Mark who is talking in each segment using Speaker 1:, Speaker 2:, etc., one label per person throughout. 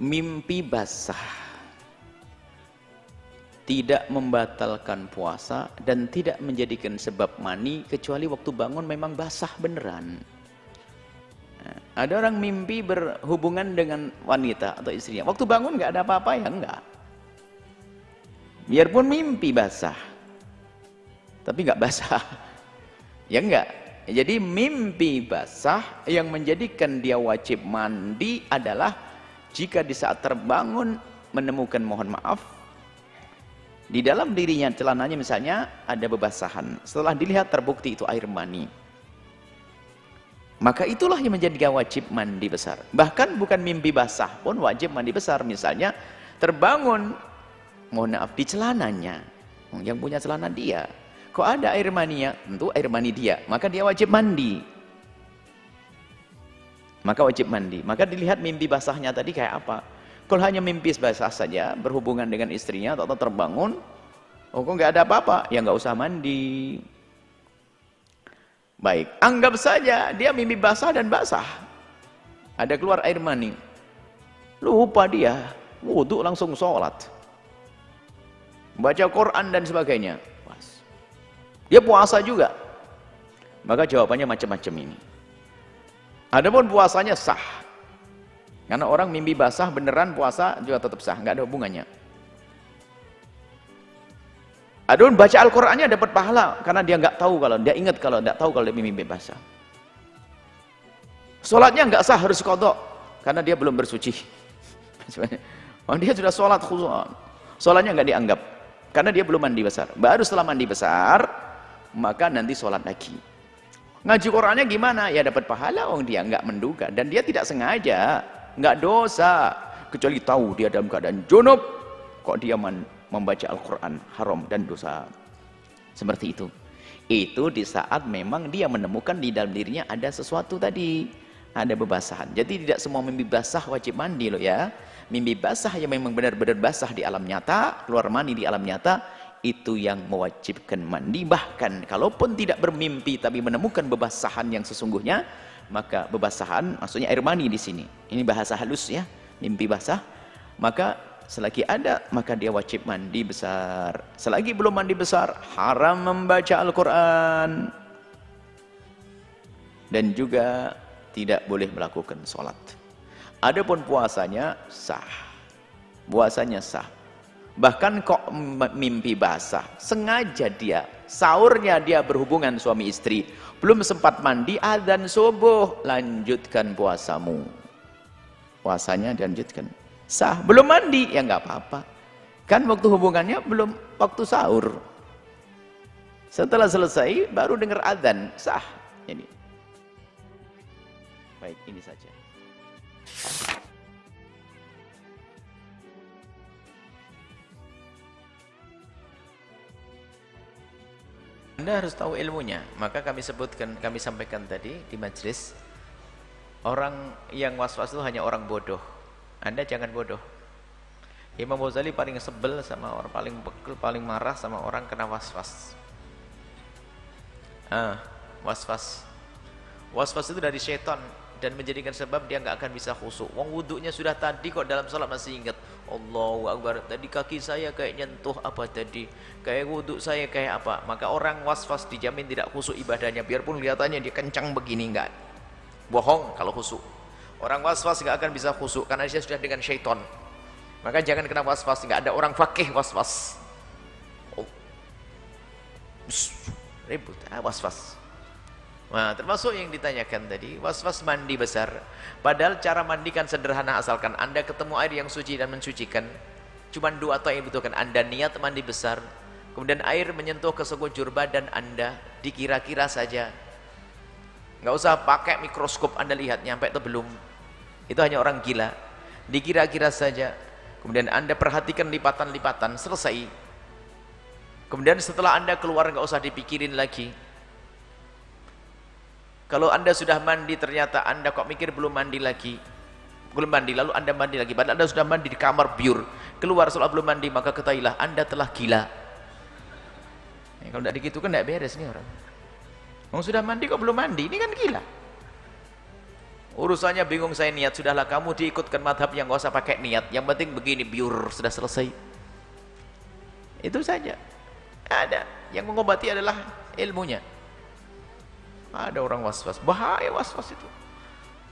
Speaker 1: Mimpi basah tidak membatalkan puasa dan tidak menjadikan sebab mani kecuali waktu bangun memang basah beneran. Nah, ada orang mimpi berhubungan dengan wanita atau istrinya, waktu bangun nggak ada apa-apa, ya enggak, biarpun mimpi basah tapi nggak basah, ya enggak. Jadi mimpi basah yang menjadikan dia wajib mandi adalah jika di saat terbangun menemukan, mohon maaf, di dalam dirinya, celananya misalnya ada bebasahan, setelah dilihat terbukti itu air mani, maka itulah yang menjadi wajib mandi besar. Bahkan bukan mimpi basah pun wajib mandi besar. Misalnya terbangun, mohon maaf, di celananya, yang punya celana dia kok ada air maninya, tentu air mani dia, maka dia wajib mandi, maka wajib mandi. Maka dilihat mimpi basahnya tadi kayak apa. Kalau hanya mimpi basah saja berhubungan dengan istrinya atau terbangun, oh kok nggak ada apa-apa, ya nggak usah mandi. Baik, anggap saja dia mimpi basah dan basah, ada keluar air mani, lupa dia, wudhu langsung sholat, baca Quran dan sebagainya, dia puasa juga, maka jawabannya macam-macam ini. Adapun puasanya sah, karena orang mimpi basah beneran puasa juga tetap sah, nggak ada hubungannya. Adapun baca Al-Qur'annya dapat pahala karena dia nggak tahu, kalau dia ingat, kalau nggak tahu kalau dia mimpi basah. Sholatnya nggak sah, harus qadha karena dia belum bersuci. Oh, dia sudah sholat khusyuk, sholatnya nggak dianggap karena dia belum mandi besar. Baru setelah mandi besar maka nanti sholat lagi. Ngaji Qur'annya gimana? Ya dapat pahala, dia nggak menduga dan dia tidak sengaja, nggak dosa, kecuali tahu dia dalam keadaan junub kok dia membaca Al-Quran, haram dan dosa. Seperti itu. Itu di saat memang dia menemukan di dalam dirinya ada sesuatu tadi, ada bebasahan. Jadi tidak semua mimpi basah wajib mandi loh ya. Mimpi basah yang memang benar-benar basah di alam nyata, keluar mani di alam nyata, itu yang mewajibkan mandi. Bahkan kalaupun tidak bermimpi tapi menemukan bebasahan yang sesungguhnya, maka bebasahan maksudnya air mani di sini. Ini bahasa halus ya, mimpi basah. Maka selagi ada, maka dia wajib mandi besar. Selagi belum mandi besar, haram membaca Al-Quran dan juga tidak boleh melakukan sholat. Adapun puasanya sah, puasanya sah. Bahkan kok mimpi basah, sengaja dia, sahurnya dia berhubungan suami istri, belum sempat mandi, adzan subuh, lanjutkan puasamu, puasanya dilanjutkan, sah. Belum mandi, ya nggak apa-apa, kan waktu hubungannya belum waktu sahur. Setelah selesai baru dengar adzan, sah. Ini baik, ini saja. Anda harus tahu ilmunya. Maka kami sebutkan, kami sampaikan tadi di majelis, orang yang was-was itu hanya orang bodoh. Anda jangan bodoh. Imam Ghazali paling sebel sama orang, paling bekal, paling marah sama orang kena was-was. Was-was. Was-was itu dari syaitan dan menjadikan sebab dia nggak akan bisa khusyuk. Wong wudhunya sudah tadi kok dalam sholat masih ingat Allahu Akbar, tadi kaki saya kayak nyentuh apa tadi, kayak wudhu saya kayak apa. Maka orang was-was dijamin tidak khusyuk ibadahnya, biarpun kelihatannya dia kencang begini, enggak, bohong kalau khusyuk. Orang was-was nggak akan bisa khusyuk karena dia sudah dengan syaitan. Maka jangan kena was-was. Nggak ada orang fakih was-was. Oh, ribut, was-was. Nah, termasuk yang ditanyakan tadi, was-was mandi besar. Padahal cara mandikan sederhana, asalkan Anda ketemu air yang suci dan mensucikan. Cuma dua atau yang dibutuhkan. Anda niat mandi besar, kemudian air menyentuh ke sekujur badan Anda, dikira-kira saja. Nggak usah pakai mikroskop Anda lihat nyampe atau belum. Itu hanya orang gila. Dikira-kira saja. Kemudian Anda perhatikan lipatan-lipatan, selesai. Kemudian setelah Anda keluar nggak usah dipikirin lagi. Kalau Anda sudah mandi, ternyata Anda kok mikir belum mandi lagi, belum mandi, lalu Anda mandi lagi, padahal Anda sudah mandi di kamar biur, keluar soal belum mandi, maka ketahuilah Anda telah gila. Kalau tidak begitu kan tidak beres nih orang. Mau sudah mandi kok belum mandi, ini kan gila. Urusannya bingung saya niat, sudahlah kamu diikutkan madhab yang gak usah pakai niat, yang penting begini biur, sudah selesai. Itu saja. Ada yang mengobati adalah ilmunya. Ada orang was-was, bahaya was-was itu.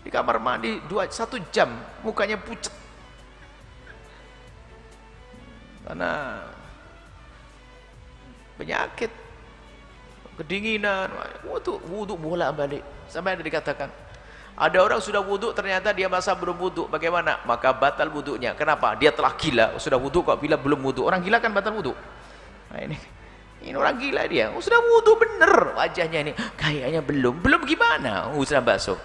Speaker 1: Di kamar mandi 1 jam mukanya pucat karena penyakit, kedinginan, wudu bolak-balik. Sampai ada dikatakan, ada orang sudah wudu ternyata dia masa belum wudu, bagaimana? Maka batal wudunya. Kenapa? Dia telah gila, sudah wudu kok bila belum wudu. Orang gila kan batal wudu. Nah ini orang gila dia, sudah wudu bener, wajahnya ini kayaknya belum gimana? Sudah basuh.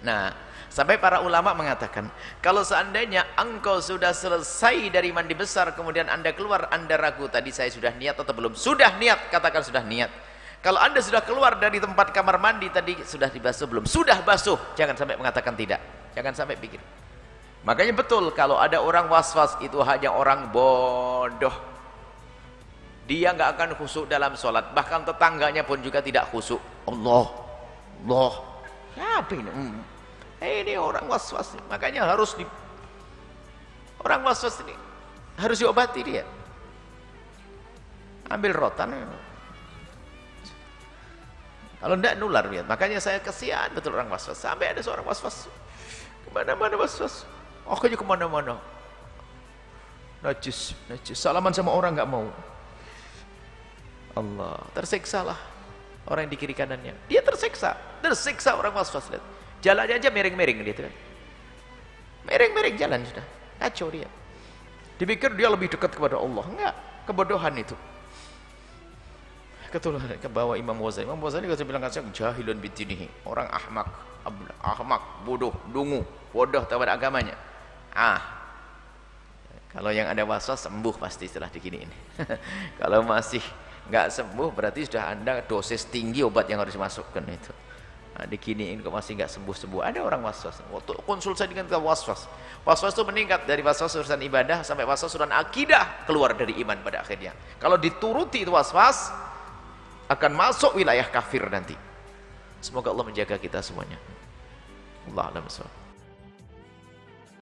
Speaker 1: Nah, sampai para ulama mengatakan, kalau seandainya engkau sudah selesai dari mandi besar, kemudian anda keluar, anda ragu, tadi saya sudah niat atau belum? Sudah niat, katakan sudah niat. Kalau anda sudah keluar dari tempat kamar mandi tadi, sudah dibasuh belum? Sudah basuh, jangan sampai mengatakan tidak. Jangan sampai pikir. Makanya betul, kalau ada orang was-was, itu hanya orang bodoh. Dia nggak akan khusyuk dalam sholat, bahkan tetangganya pun juga tidak khusyuk. Allah, apa ini? Ini orang was-was, makanya harus orang was-was ini harus diobati dia. Ambil rotan. Kalau tidak nular dia. Makanya saya kesian betul orang was-was. Sampai ada seorang was-was, kemana-mana was-was. Akhirnya kemana-mana. Najis. Salaman sama orang nggak mau. Allah, tersiksalah orang yang di kiri kanannya. Dia tersiksa orang was-was. Lihat. Jalannya aja miring-miring gitu kan. Miring-miring jalan sudah. Kacau dia. Dipikir dia lebih dekat kepada Allah. Enggak, kebodohan itu. Ketulah ke bawah Imam Ghazali. Imam Ghazali kalau bilang kata jahilun bidinihi, orang ahmak, bodoh, dungu, bodoh terhadap agamanya. Kalau yang ada waswas sembuh pasti setelah diginiin. Kalau masih enggak sembuh berarti sudah Anda dosis tinggi obat yang harus dimasukkan itu. Dikiniin kok masih nggak sembuh-sembuh. Ada orang was-was. Waktu konsultasi dengan was-was. Was-was itu meningkat dari was-was urusan ibadah sampai was-was urusan akidah, keluar dari iman pada akhirnya. Kalau dituruti itu was-was, akan masuk wilayah kafir nanti. Semoga Allah menjaga kita semuanya. Allah a'lam bishawab.